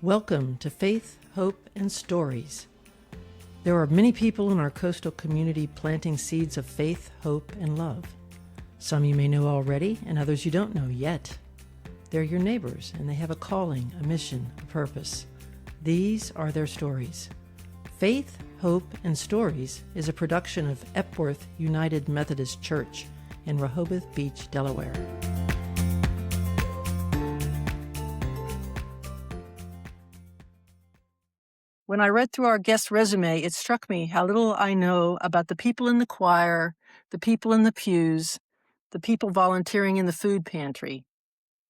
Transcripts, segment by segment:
Welcome to Faith, Hope, and Stories. There are many people in our coastal community planting seeds of faith, hope, and love. Some you may know already, and others you don't know yet. They're your neighbors, and they have a calling, a mission, a purpose. These are their stories. Faith, Hope, and Stories is a production of Epworth United Methodist Church in Rehoboth Beach, Delaware. When I read through our guest resume, it struck me how little I know about the people in the choir, the people in the pews, the people volunteering in the food pantry.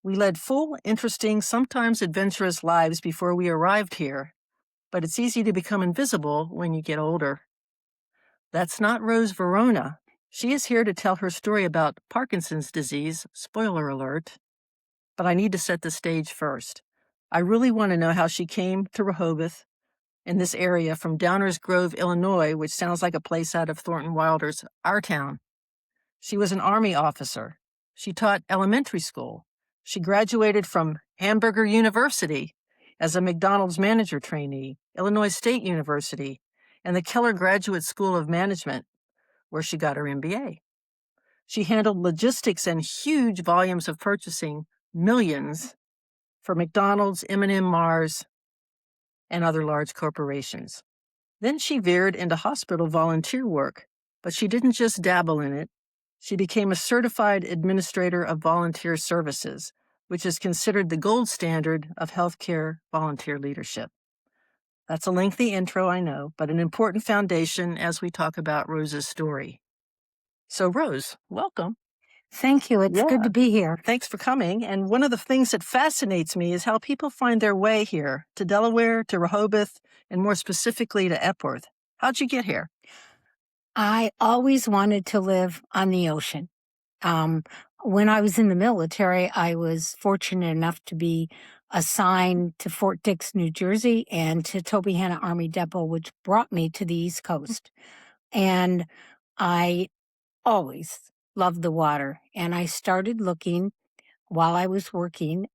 We led full, interesting, sometimes adventurous lives before we arrived here, but it's easy to become invisible when you get older. That's not Rose Verona. She is here to tell her story about Parkinson's disease, spoiler alert. But I need to set the stage first. I really want to know how she came to Rehoboth, in this area from Downers Grove, Illinois, which sounds like a place out of Thornton Wilder's Our Town. She was an Army officer. She taught elementary school. She graduated from Hamburger University as a McDonald's manager trainee, Illinois State University, and the Keller Graduate School of Management, where she got her MBA. She handled logistics and huge volumes of purchasing, millions, for McDonald's, M&M Mars, and other large corporations. Then she veered into hospital volunteer work, but she didn't just dabble in it. She became a certified administrator of volunteer services, which is considered the gold standard of healthcare volunteer leadership. That's a lengthy intro, I know, but an important foundation as we talk about Rose's story. So Rose, welcome. Thank you. It's good to be here. Thanks for coming. And one of the things that fascinates me is how people find their way here to Delaware, to Rehoboth, and more specifically to Epworth. How'd you get here? I always wanted to live on the ocean. When I was in the military, I was fortunate enough to be assigned to Fort Dix, New Jersey, and to Tobyhanna Army Depot, which brought me to the East Coast. And I always loved the water. And I started looking while I was working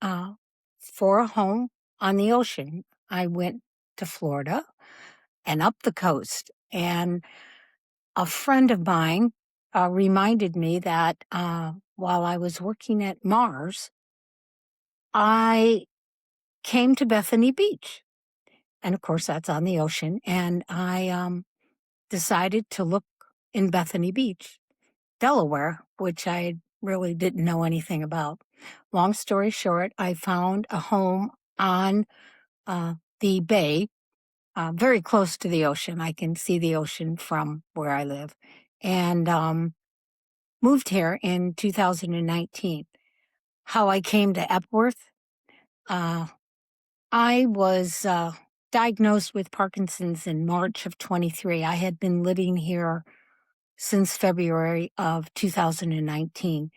for a home on the ocean. I went to Florida and up the coast. And a friend of mine reminded me that while I was working at Mars, I came to Bethany Beach. And of course, that's on the ocean. And I decided to look in Bethany Beach, Delaware, which I really didn't know anything about. Long story short, I found a home on the bay, very close to the ocean. I can see the ocean from where I live. And moved here in 2019. How I came to Epworth? I was diagnosed with Parkinson's in March of 23. I had been living here since February of 2019.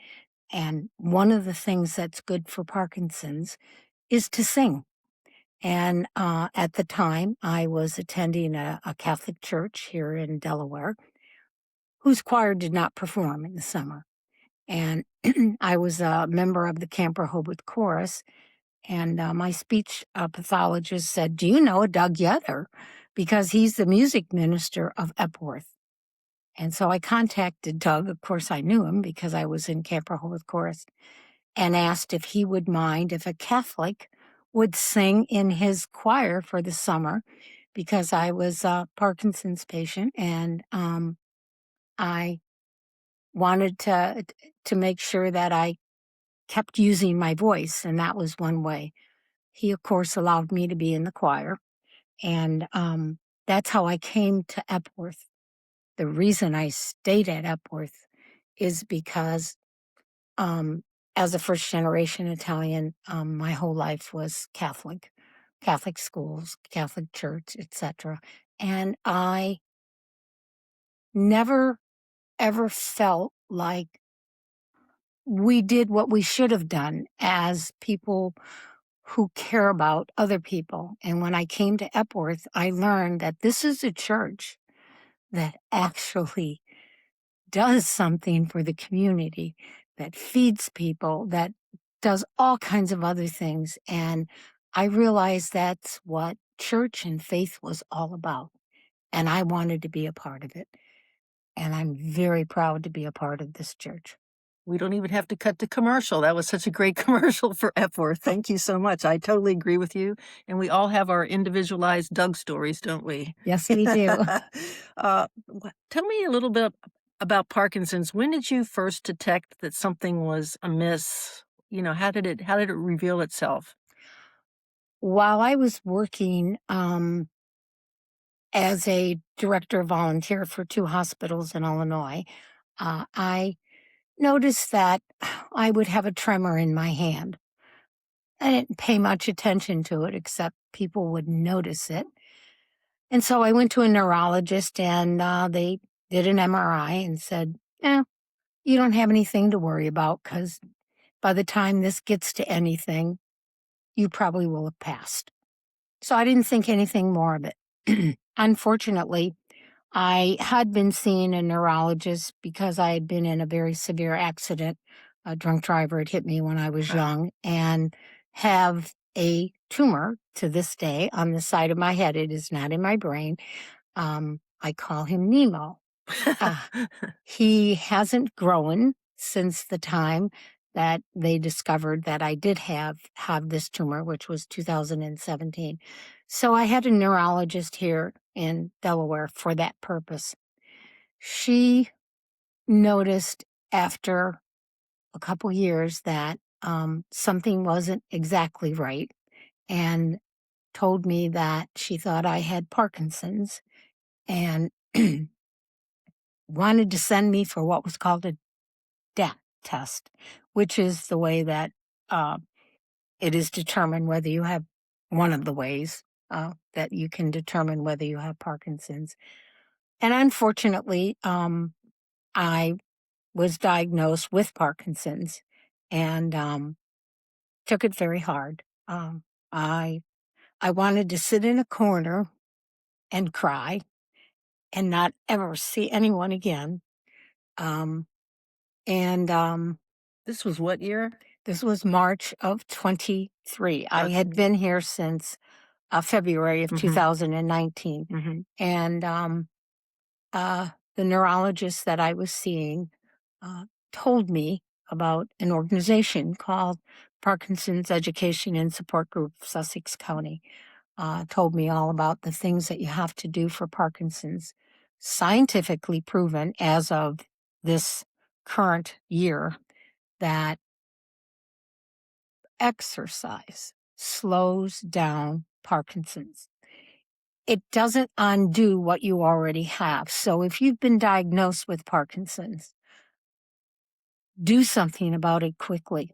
And one of the things that's good for Parkinson's is to sing. And at the time, I was attending a Catholic church here in Delaware, whose choir did not perform in the summer. And I was a member of the Camp Rehoboth chorus, and my speech pathologist said, "Do you know Doug Yether? Because he's the music minister of Epworth." And so I contacted Doug. Of course, I knew him because I was in Camp Rehoboth chorus, and asked if he would mind if a Catholic would sing in his choir for the summer, because I was a Parkinson's patient, and I wanted to make sure that I kept using my voice, and that was one way. He, of course, allowed me to be in the choir, and that's how I came to Epworth. The reason I stayed at Epworth is because as a first-generation Italian, my whole life was Catholic schools, Catholic church, etc. And I never, ever felt like we did what we should have done as people who care about other people. And when I came to Epworth, I learned that this is a church that actually does something for the community, that feeds people, that does all kinds of other things. And I realized that's what church and faith was all about, and I wanted to be a part of it, and I'm very proud to be a part of this church. We don't even have to cut to commercial. That was such a great commercial for Epworth. Thank you so much. I totally agree with you. And we all have our individualized Doug stories, don't we? Yes, we do. Tell me a little bit about Parkinson's. When did you first detect that something was amiss? How did it reveal itself? While I was working as a director volunteer for 2 hospitals in Illinois, I noticed that I would have a tremor in my hand. I didn't pay much attention to it, except people would notice it. And so I went to a neurologist, and they did an MRI and said, "Eh, you don't have anything to worry about because by the time this gets to anything, you probably will have passed." So I didn't think anything more of it. Unfortunately, I had been seeing a neurologist because I had been in a very severe accident. A drunk driver had hit me when I was young and have a tumor to this day on the side of my head. It is not in my brain. I call him Nemo. Uh, he hasn't grown since the time that they discovered that I did have this tumor, which was 2017. So I had a neurologist here in Delaware for that purpose. She noticed after a couple years that something wasn't exactly right and told me that she thought I had Parkinson's and wanted to send me for what was called a DAT test, which is the way that uh, it is determined whether you have one of the ways that you can determine whether you have Parkinson's. And unfortunately, I was diagnosed with Parkinson's and took it very hard. I I wanted to sit in a corner and cry and not ever see anyone again. Um, and This was what year? This was March of 23. I had Okay. been here since February of Mhm, 2019. mhm. And the neurologist that I was seeing uh, told me about an organization called Parkinson's Education and Support Group, Sussex County. Told me all about the things that you have to do for Parkinson's, scientifically proven as of this current year that exercise slows down Parkinson's. It doesn't undo what you already have. So if you've been diagnosed with Parkinson's, do something about it quickly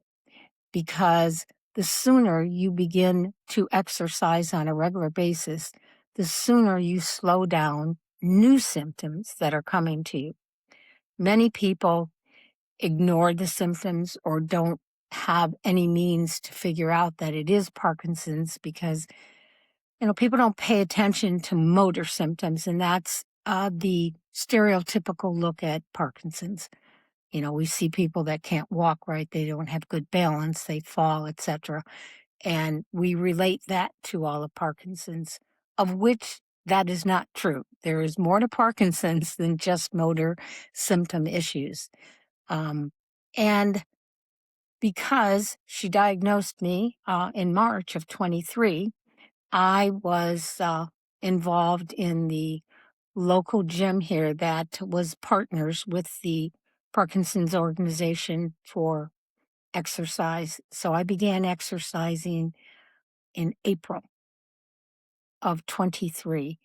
because the sooner you begin to exercise on a regular basis, the sooner you slow down new symptoms that are coming to you. Many people ignore the symptoms or don't have any means to figure out that it is Parkinson's because people don't pay attention to motor symptoms, and that's the stereotypical look at Parkinson's. We see people that can't walk right, they don't have good balance, they fall, etc. And we relate that to all of Parkinson's, of which that is not true. There is more to Parkinson's than just motor symptom issues. And because she diagnosed me in March of 23, I was involved in the local gym here that was partners with the Parkinson's organization for exercise. So I began exercising in April of 23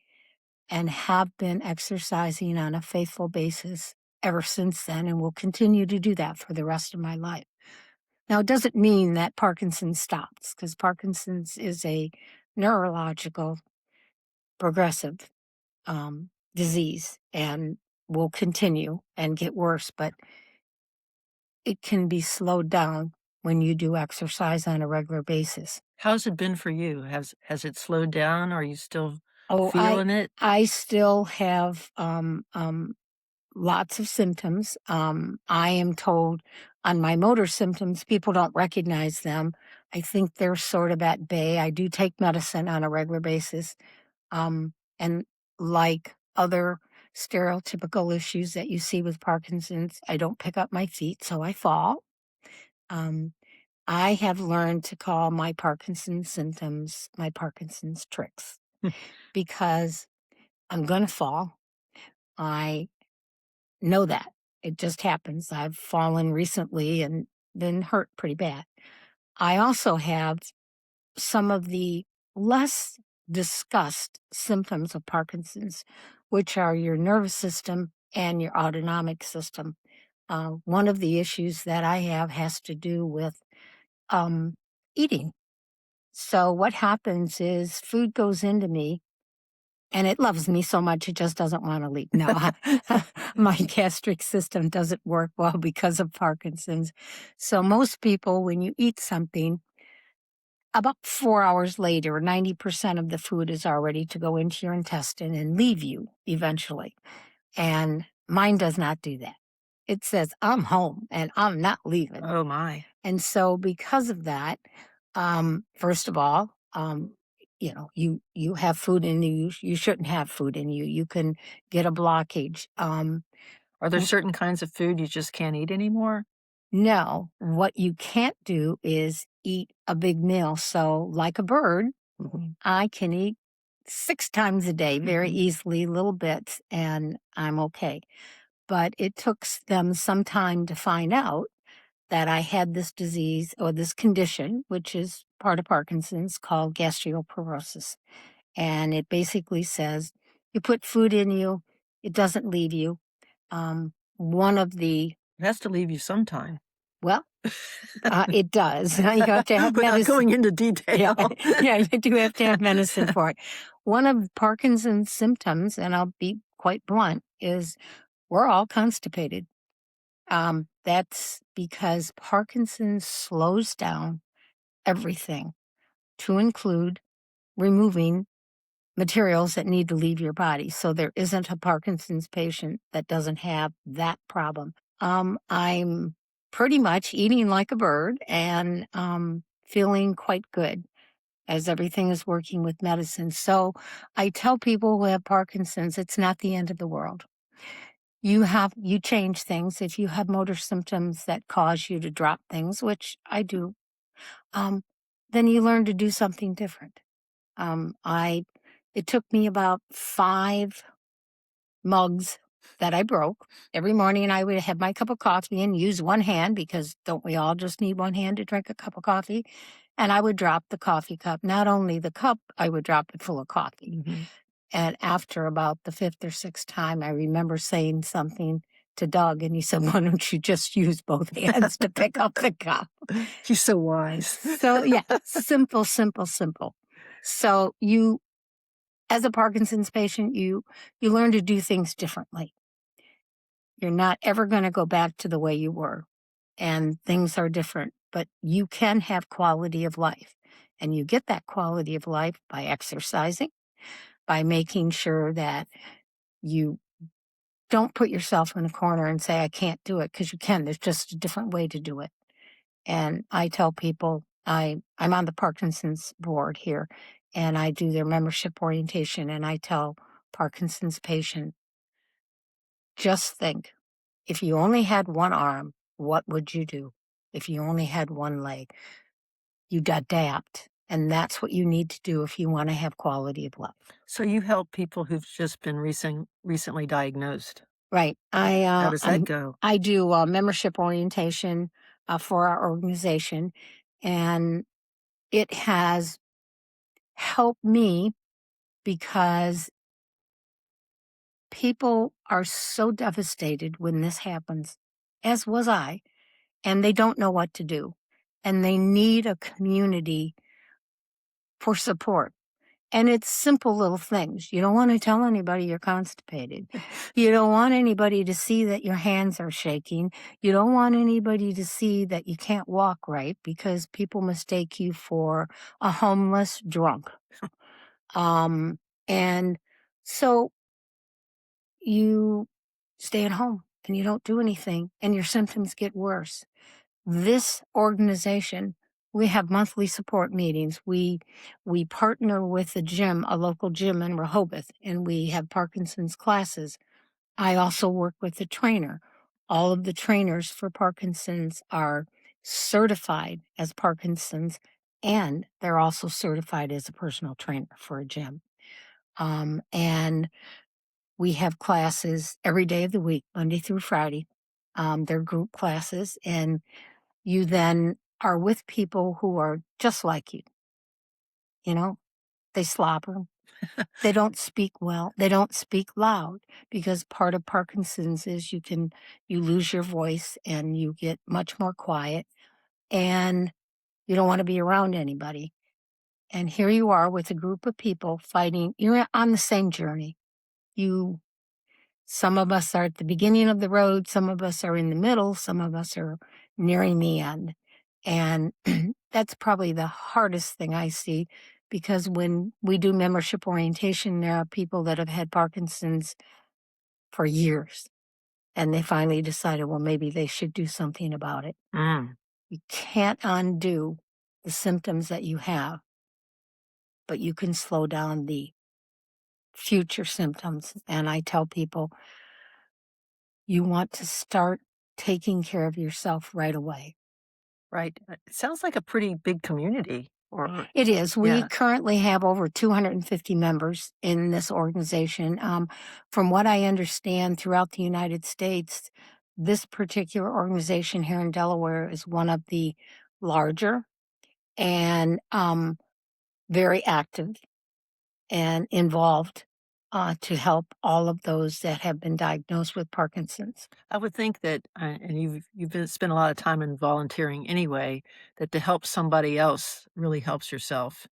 and have been exercising on a faithful basis ever since then and will continue to do that for the rest of my life. Now, it doesn't mean that Parkinson's stops because Parkinson's is a neurological progressive disease and will continue and get worse, but it can be slowed down when you do exercise on a regular basis. How's it been for you? Has it slowed down? Are you still Oh, feeling it? I still have lots of symptoms. I am told on my motor symptoms, people don't recognize them, I think they're sort of at bay. I do take medicine on a regular basis. And like other stereotypical issues that you see with Parkinson's, I don't pick up my feet, so I fall. Um, I have learned to call my Parkinson's symptoms my Parkinson's tricks because I'm going to fall. I know that. It just happens. I've fallen recently and been hurt pretty bad. I also have some of the less discussed symptoms of Parkinson's, which are your nervous system and your autonomic system. One of the issues that I have has to do with um, eating. So, what happens is food goes into me and it loves me so much it just doesn't want to leave. No, my gastric system doesn't work well because of Parkinson's. So, most people, when you eat something, about 4 hours later, 90% of the food is all ready to go into your intestine and leave you eventually. And mine does not do that. It says, I'm home and I'm not leaving. Oh my. And so because of that, first of all, you have food in you. You shouldn't have food in you. You can get a blockage. Are there certain kinds of food you just can't eat anymore? No, what you can't do is eat a big meal. So, like a bird, Mhm. I can eat 6 times a day very Mhm. easily, little bits, and I'm okay. But it took them some time to find out that I had this disease or this condition, which is part of Parkinson's, called gastroparesis. And it basically says you put food in you, it doesn't leave you. One of the, It has to leave you sometime. well, it does. You have to have Without medicine. going into Yeah, detail. yeah, you do have to have medicine for it. One of Parkinson's symptoms, and I'll be quite blunt, is we're all constipated. That's because Parkinson's slows down everything to include removing materials that need to leave your body. So there isn't a Parkinson's patient that doesn't have that problem. I'm pretty much eating like a bird and feeling quite good as everything is working with medicine. So I tell people who have Parkinson's, it's not the end of the world. You change things. If you have motor symptoms that cause you to drop things, which I do, um, then you learn to do something different. I It took me about 5 mugs that I broke. Every morning I would have my cup of coffee and use one hand because don't we all just need one hand to drink a cup of coffee? And I would drop the coffee cup. Not only the cup, I would drop it full of coffee. Mhm. And after about the 5th or 6th time, I remember saying something to Doug, and he said, "Why don't you just use both hands to pick up the cup?" He's so wise. So, yeah, simple, simple, simple. So you, as a Parkinson's patient, you learn to do things differently. You're not ever going to go back to the way you were, and things are different, but you can have quality of life. And you get that quality of life by exercising, by making sure that you don't put yourself in a corner and say, I can't do it, because you can. There's just a different way to do it. And I tell people I'm on the Parkinson's board here, and I do their membership orientation, and I tell Parkinson's patient, just think, if you only had one arm, what would you do? If you only had one leg, you'd adapt. And that's what you need to do if you want to have quality of life. So you help people who've just been recently diagnosed. Right. How does that go? I do membership orientation for our organization, and it has helped me because people are so devastated when this happens, as was I, and they don't know what to do. And they need a community for support. And it's simple little things. You don't want to tell anybody you're constipated. You don't want anybody to see that your hands are shaking. You don't want anybody to see that you can't walk right because people mistake you for a homeless drunk. Um, and so you stay at home and you don't do anything and your symptoms get worse. This organization We have monthly support meetings. We partner with a gym, a local gym in Rehoboth, and we have Parkinson's classes. I also work with a trainer. All of the trainers for Parkinson's are certified as Parkinson's, and they're also certified as a personal trainer for a gym. And we have classes every day of the week, Monday through Friday. They're group classes, and you then are with people who are just like you. You know, they slobber. They don't speak well. They don't speak loud because part of Parkinson's is you lose your voice and you get much more quiet and you don't want to be around anybody. And here you are with a group of people fighting. You're on the same journey. You Some of us are at the beginning of the road, some of us are in the middle, some of us are nearing the end. And that's probably the hardest thing I see because when we do membership orientation, there are people that have had Parkinson's for years and they finally decided, well, maybe they should do something about it. Mm. You can't undo the symptoms that you have, but you can slow down the future symptoms. And I tell people, you want to start taking care of yourself right away. Right. It sounds like a pretty big community. Or It is. We yeah. currently have over 250 members in this organization. From what I understand throughout the United States, this particular organization here in Delaware is one of the larger and very active and involved to help all of those that have been diagnosed with Parkinson's. I would think that, and spent a lot of time in volunteering anyway, that to help somebody else really helps yourself.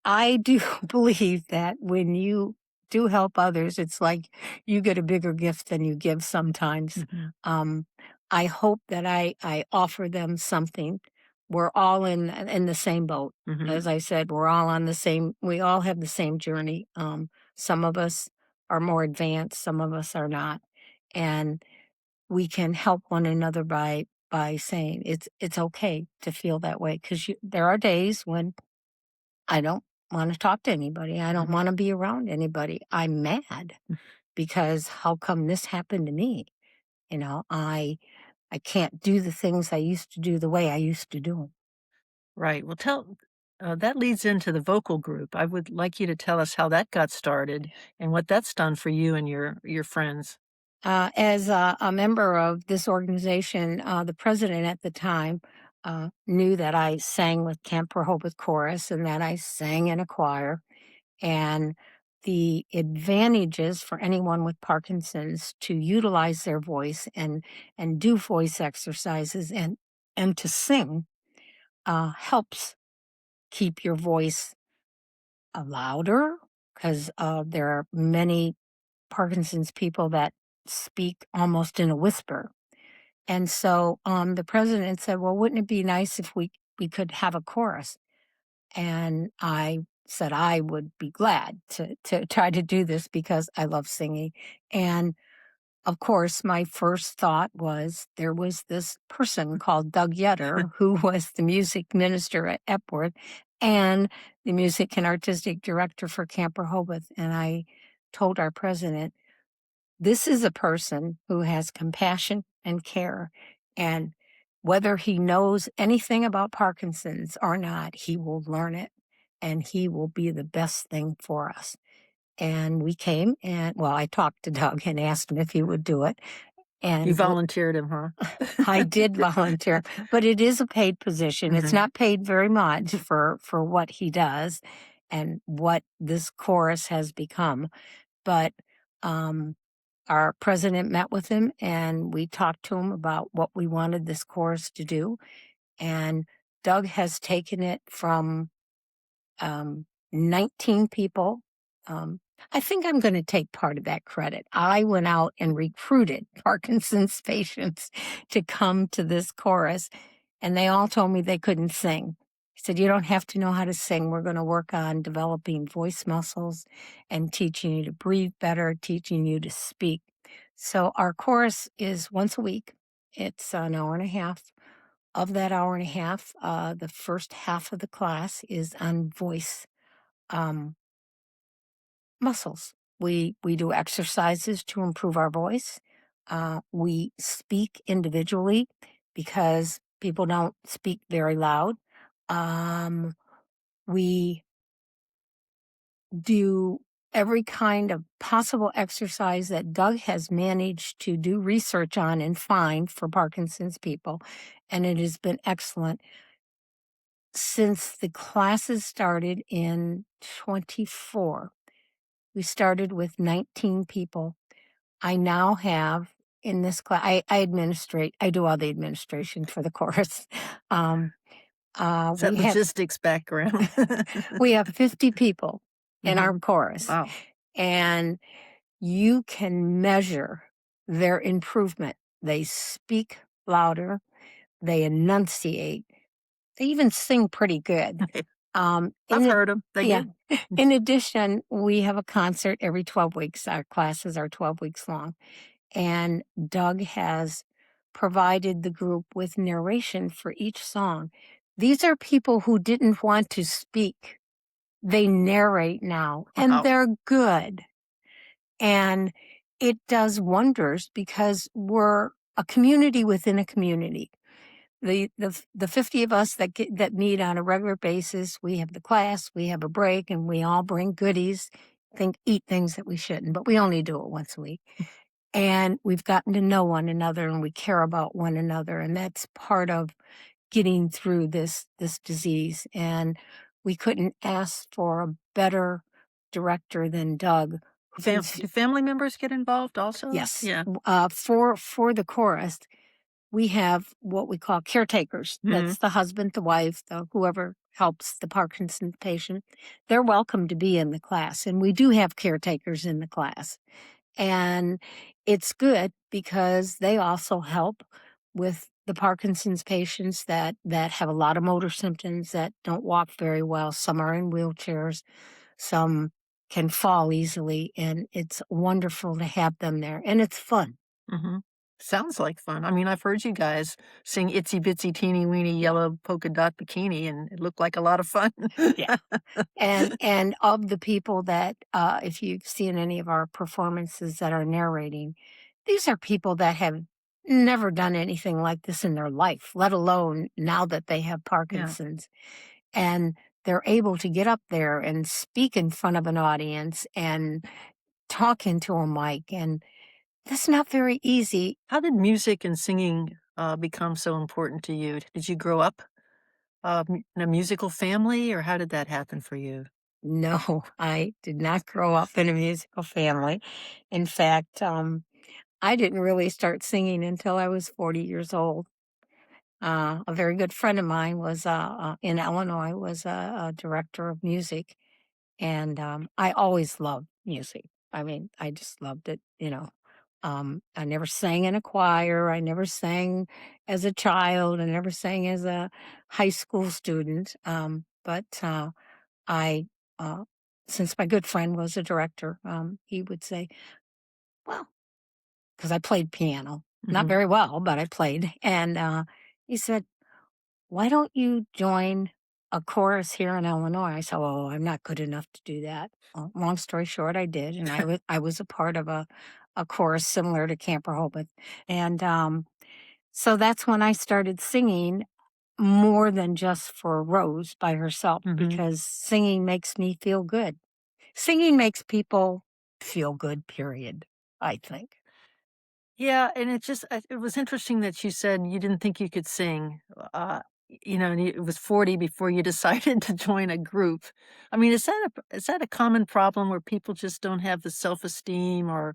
I do believe that when you do help others, it's like you get a bigger gift than you give sometimes. Mhm. Um, I hope that I offer them something. We're all in the same boat. Mhm. As I said, we're all on the same. We all have the same journey. Some of us are more advanced, some of us are not, and we can help one another by saying it's okay to feel that way because there are days when I don't wanna talk to anybody, I don't Mhm. wanna be around anybody. I'm mad because how come this happened to me? You know, I can't do the things I used to do the way I used to do 'em. Right. Well, that leads into the vocal group. I would like you to tell us how that got started and what that's done for you and your friends. As a member of this organization, the president at the time, knew that I sang with Camp Rehoboth Chorus and that I sang in a choir. And the advantages for anyone with Parkinson's to utilize their voice and do voice exercises and to sing helps keep your voice louder because there are many Parkinson's people that speak almost in a whisper. And so the president said, "Well, wouldn't it be nice if we could have a chorus?" And I said I would be glad to try to do this because I love singing. And of course, my first thought was there was this person called Doug Yetter, who was the music minister at Epworth and the music and artistic director for Camp Rehoboth. And I told our president, this is a person who has compassion and care. And whether he knows anything about Parkinson's or not, he will learn it and he will be the best thing for us. And we came and, well, I talked to Doug and asked him if he would do it. You And volunteered him, huh? I did volunteer, but it is a paid position. It's Mhm. not paid very much for what he does and what this chorus has become. But um, our president met with him and we talked to him about what we wanted this chorus to do. And Doug has taken it from 19 people. Um, I think I'm going to take part of that credit. I went out and recruited Parkinson's patients to come to this chorus, and they all told me they couldn't sing. He said, "You don't have to know how to sing. We're going to work on developing voice muscles and teaching you to breathe better, teaching you to speak." So our chorus is once a week. It's an hour and a half of that hour and a half, the first half of the class is on voice um, muscles. We do exercises to improve our voice. We speak individually because people don't speak very loud. Um, we do every kind of possible exercise that Doug has managed to do research on and find for Parkinson's people, and it has been excellent. Since the classes started in 24, we started with 19 people. I now have in this class, I administrate, I do all the administration for the chorus. Um, It's that we have logistics background. we have 50 people in Mhm. our chorus, Wow. and you can measure their improvement. They speak louder, they enunciate, they even sing pretty good. I've In it, heard them. They yeah. good. In addition, we have a concert every 12 weeks. Our classes are 12 weeks long. And Doug has provided the group with narration for each song. These are people who didn't want to speak. They narrate now, and Wow. they're good. And it does wonders because we're a community within a community. The 50 of us that meet on a regular basis, we have the class, we have a break, and we all bring goodies, eat things that we shouldn't, but we only do it once a week. And we've gotten to know one another and we care about one another, and that's part of getting through this disease. And we couldn't ask for a better director than Doug, who's Do family members get involved also? yes, Yeah. for the chorus. We have what we call caretakers. Mhm. That's the husband, the wife, the whoever helps the Parkinson's patient. They're welcome to be in the class, and we do have caretakers in the class. And it's good because they also help with the Parkinson's patients that have a lot of motor symptoms, that don't walk very well. Some are in wheelchairs, some can fall easily, and it's wonderful to have them there, and it's fun. Mhm. Sounds like fun. I mean, I've heard you guys sing "Itsy Bitsy Teeny Weeny Yellow Polka Dot Bikini," and it looked like a lot of fun. Yeah. And of the people that, if you've seen any of our performances that are narrating, these are people that have never done anything like this in their life, let alone now that they have Yeah. Parkinson's. And they're able to get up there and speak in front of an audience and talk into a mic, and that's not very easy. How did music and singing, become so important to you? Did you grow up, in a musical family, or how did that happen for you? No, I did not grow up in a musical family. In fact, I didn't really start singing until I was 40 years old. A very good friend of mine was in Illinois, was a director of music, and I always loved music. I mean, I just loved it. I never sang in a choir. I never sang as a child. I never sang as a high school student. But I, uh, since my good friend was a director, he would say, "Well," because I played piano. Not Mhm. very well, but I played. And he said, "Why don't you join a chorus here in Illinois?" I said, "Oh, I'm not good enough to do that." Well, long story short, I did, and I was a part of a chorus similar to Camp Rehoboth. And so that's when I started singing more than just for Rose by herself, Mhm. because singing makes me feel good. Singing makes people feel good, period, I think. Yeah, and it was interesting that you said you didn't think you could sing, and it was 40 before you decided to join a group. I mean, is that a common problem where people just don't have the self-esteem or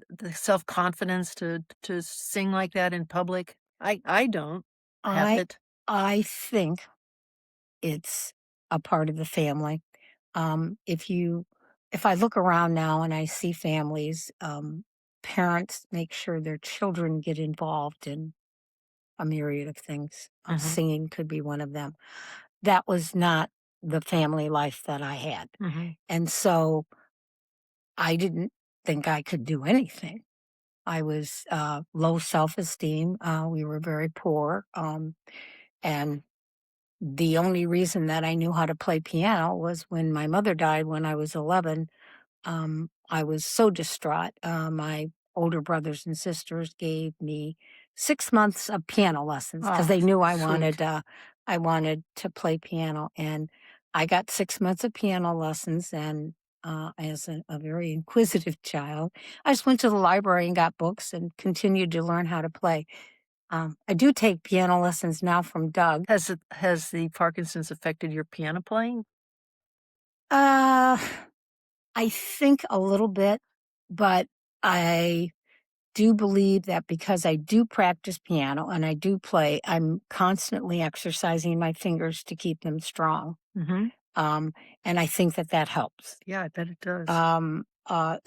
the self-confidence to sing like that in public? I don't have I it. I think it's a part of the family. If you if I look around now and I see families, parents make sure their children get involved in a myriad of things. Mhm. Singing could be one of them. That was not the family life that I had. Mhm. And so I didn't think I could do anything. I was low self esteem. We were very poor. And the only reason that I knew how to play piano was when my mother died when I was 11. I was so distraught. My older brothers and sisters gave me 6 months of piano lessons because Oh, they knew sweet. I wanted to play piano, and I got 6 months of piano lessons. And as a very inquisitive child, I just went to the library and got books and continued to learn how to play. I do take piano lessons now from Doug. Has the Parkinson's affected your piano playing? Uh, I think a little bit, but I do believe that because I do practice piano and I do play, I'm constantly exercising my fingers to keep them strong. Mhm. Um, and I think that that helps. Yeah, I bet it does. Um, uh,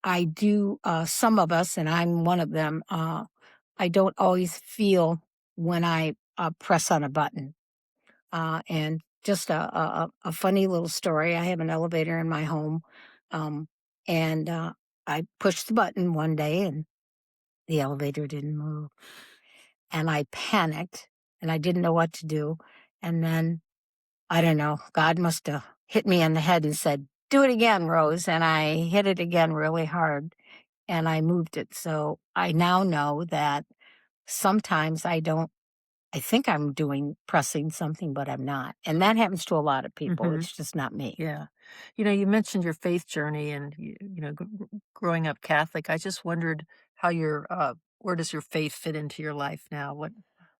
I do, some of us, and I'm one of them, I don't always feel when I press on a button. And just a funny little story. I have an elevator in my home, um, and I pushed the button one day, and the elevator didn't move, and I panicked, and I didn't know what to do. And then I don't know, God must have hit me in the head and said, "Do it again, Rose." And I hit it again really hard, and I moved it. So I now know that sometimes I think I'm doing pressing something, but I'm not, and that happens to a lot of people, Mhm. it's just not me. Yeah. You mentioned your faith journey and growing up Catholic. I just wondered how where does your faith fit into your life now?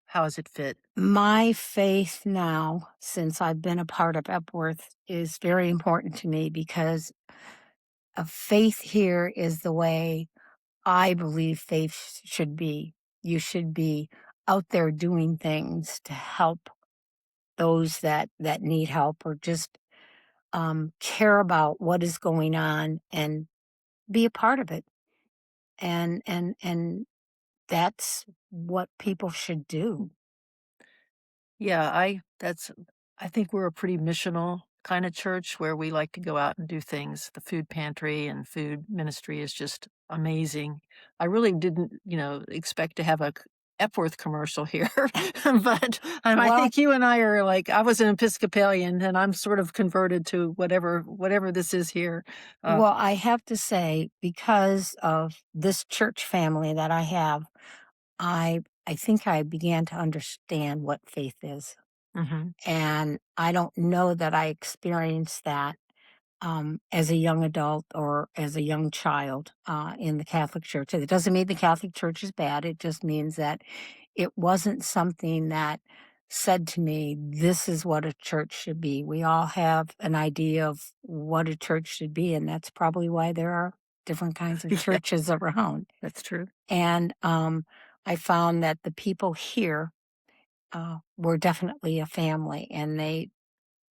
How does it fit? My faith now, since I've been a part of Epworth, is very important to me because faith here is the way I believe faith should be. You should be out there doing things to help those that need help, or just care about what is going on and be a part of it. And that's what people should do. Yeah, I think we're a pretty missional kind of church where we like to go out and do things. The food pantry and food ministry is just amazing. I really didn't, expect to have a Epworth commercial here, but I Well, think you and I are like I was an Episcopalian and I'm sort of converted to whatever this is here. Uh, well, I have to say, because of this church family that I have, I think I began to understand what faith is. mhm. And I don't know that I experienced that as a young adult or as a young child in the Catholic Church. It doesn't mean the Catholic Church is bad. It just means that it wasn't something that said to me, this is what a church should be. We all have an idea of what a church should be, and that's probably why there are different kinds of Yeah, churches around. that's true. And I found that the people here were definitely a family, and they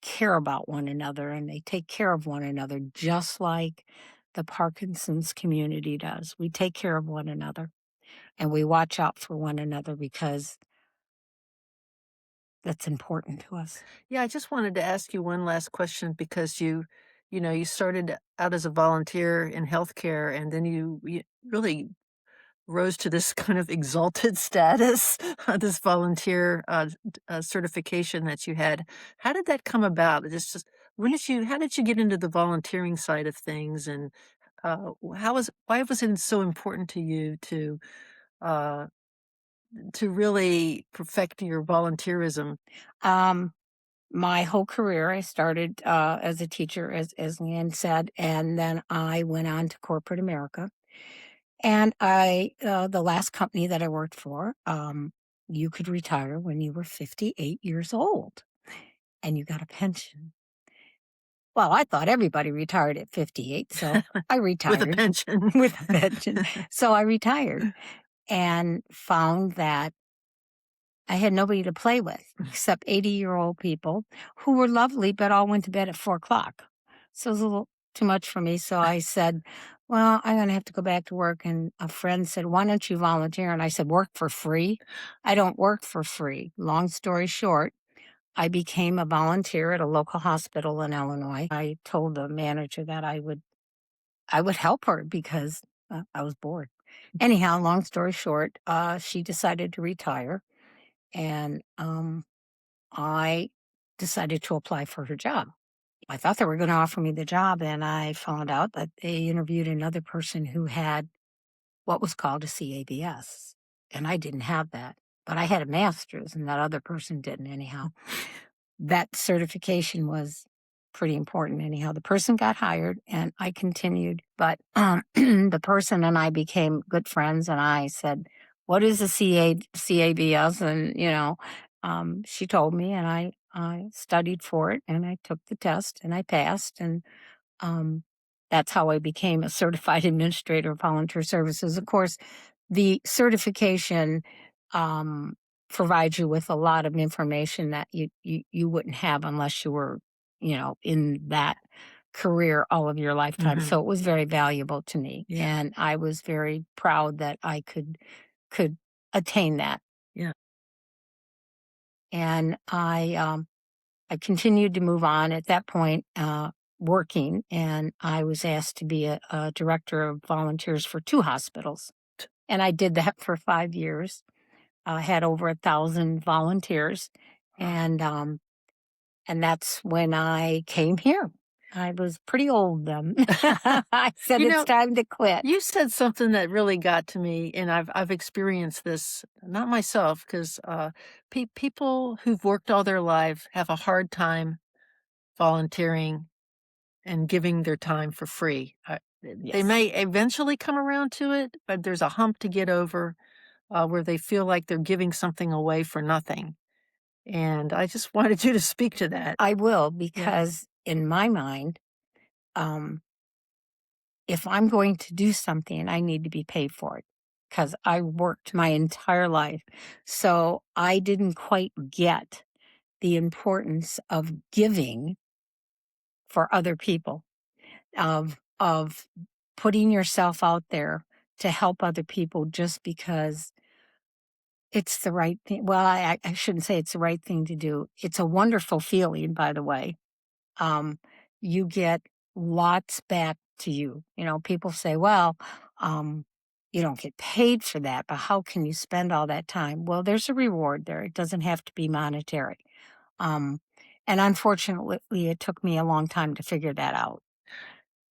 care about one another and they take care of one another just like the Parkinson's community does. We take care of one another and we watch out for one another because that's important to us. Yeah, I just wanted to ask you one last question because you started out as a volunteer in healthcare and then you really rose to this kind of exalted status, this volunteer certification that you had. How did that come about? How did you get into the volunteering side of things, and why was it so important to you uh, to really perfect your volunteerism? Um, my whole career, I started as a teacher, as Leanne said, and then I went on to corporate America. And the last company that I worked for, you could retire when you were 58 years old and you got a pension. Well, I thought everybody retired at 58, so I With a retired pension. with a pension. So I retired and found that I had nobody to play with except 80-year-old people who were lovely, but all went to bed at 4 o'clock. So it was a little too much for me. So I said, well, I'm going to have to go back to work. And a friend said, why don't you volunteer? And I said, work for free? I don't work for free. Long story short, I became a volunteer at a local hospital in Illinois. I told the manager that I would help her because I was bored. Anyhow, long story short, she decided to retire, and I decided to apply for her job. I thought they were going to offer me the job, and I found out that they interviewed another person who had what was called a CABS, and I didn't have that. But I had a master's, and that other person didn't, anyhow. That certification was pretty important, anyhow. The person got hired, and I continued, but the person and I became good friends, and I said, "What is a CABS?" And, she told me, and I studied for it, and I took the test, and I passed, and um, that's how I became a certified administrator of volunteer services. Of course, the certification um, provides you with a lot of information that you wouldn't have unless you were, in that career all of your lifetime. Mhm. So it was very valuable to me, Yeah. and I was very proud that I could attain that. Yeah. And I continued to move on at that point, working, and I was asked to be a director of volunteers for 2 hospitals. And I did that for 5 years. I had over 1,000 volunteers, and, um, and that's when I came here. I was pretty old then. I said, You "It's know, time to quit." you said something that really got to me, and I've experienced this, not myself, 'cause, people who've worked all their life have a hard time volunteering and giving their time for free. They Yes. may eventually come around to it, but there's a hump to get over, where they feel like they're giving something away for nothing, and I just wanted you to speak to that. I will, Yeah, because in my mind, um if I'm going to do something, I need to be paid for it because I worked my entire life. So I didn't quite get the importance of giving for other people, of putting yourself out there to help other people just because it's the right thing. Well, I shouldn't say it's the right thing to do. It's a wonderful feeling, by the way. um, you get lots back to you. People say, well, um, you don't get paid for that, but how can you spend all that time? Well, there's a reward there. It doesn't have to be monetary. Um, and unfortunately, it took me a long time to figure that out.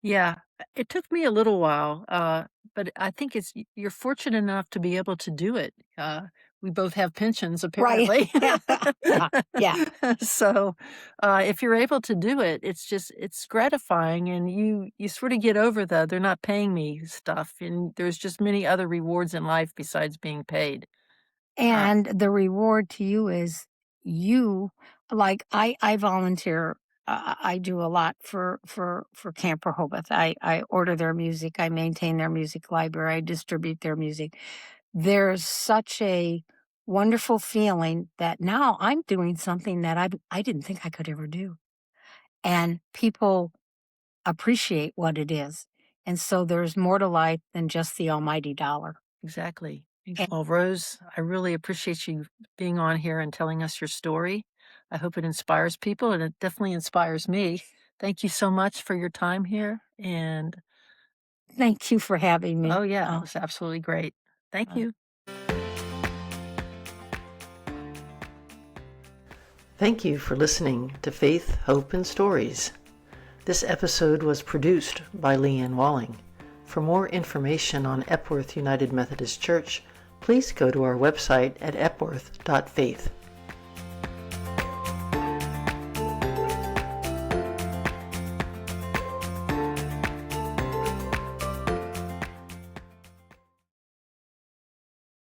yeah, it took me a little while, but I think you're fortunate enough to be able to do it. We both have pensions Right. apparently. Yeah. Yeah. Yeah. So, if you're able to do it, it's gratifying, and you sort of get over the "they're not paying me" stuff, and there's just many other rewards in life besides being paid. Uh, And the reward to you is you like I volunteer. I do a lot for Camp Rehoboth. I order their music, I maintain their music library, I distribute their music. There's such a wonderful feeling that now I'm doing something that I didn't think I could ever do. And people appreciate what it is. And so there's more to life than just the almighty dollar. exactly. Well, Rose, I really appreciate you being on here and telling us your story. I hope it inspires people, and it definitely inspires me. Thank you so much for your time here. And Thank you for having oh, me. yeah, it was absolutely great. Thank Uh, you. Thank you for listening to Faith, Hope, and Stories. This episode was produced by Leanne Walling. For more information on Epworth United Methodist Church, please go to our website at epworth.faith.